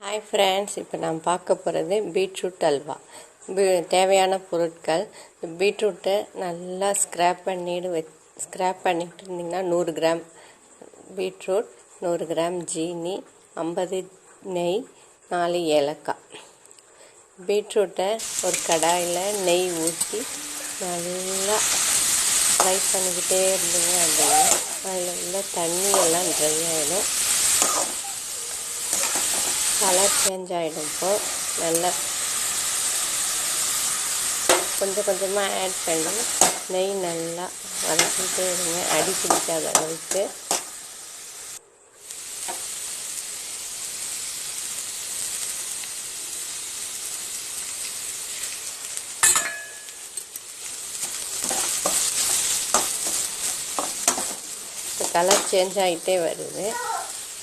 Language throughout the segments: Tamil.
ஹாய் ஃப்ரெண்ட்ஸ், இப்போ நான் பார்க்க போகிறது பீட்ரூட் அல்வா. தேவையான பொருட்கள்: பீட்ரூட்டை நல்லா ஸ்க்ராப் பண்ணிட்டு இருந்தீங்கன்னா 100 கிராம் பீட்ரூட், 100 கிராம் ஜீனி, 50 நெய், 4 ஏலக்காய். பீட்ரூட்டை ஒரு கடாயில் நெய் ஊற்றி நல்லா ஃப்ரை பண்ணிக்கிட்டே இருந்தீங்க அப்படின்னா அதில் உள்ள தண்ணியெல்லாம் ட்ரை ஆகிடும். கலர் சேஞ்ச் ஆகிடும்போ நல்லா கொஞ்சம் கொஞ்சமாக ஆட் பண்ணி நெய் நல்லா வதக்கிட்டே இருங்க, அடி பிடிக்காத அளவுக்கு. கலர் சேஞ்ச் ஆகிட்டே வருது.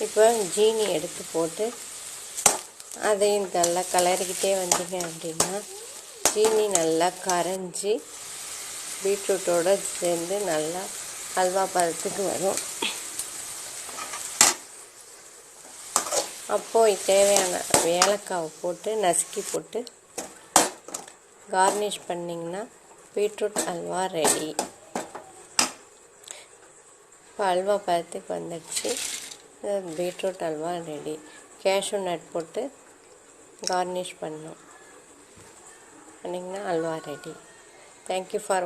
இப்போ ஜீனி எடுத்து போட்டு அதையும் நல்லா கலரிக்கிட்டே வந்தீங்க அப்படின்னா ஜீனி நல்லா கரைஞ்சி பீட்ரூட்டோடு சேர்ந்து நல்லா அல்வா பதத்துக்கு வரும். அப்போது தேவையான ஏலக்காவை போட்டு நசுக்கி போட்டு கார்னிஷ் பண்ணிங்கன்னா பீட்ரூட் அல்வா ரெடி. இப்போ அல்வா பதத்துக்கு வந்துடுச்சு. Beetroot halwa ready. கேஷ்யூநட் போட்டு கார்னிஷ் பண்ணிங்கன்னா அல்வா ரெடி. Thank you for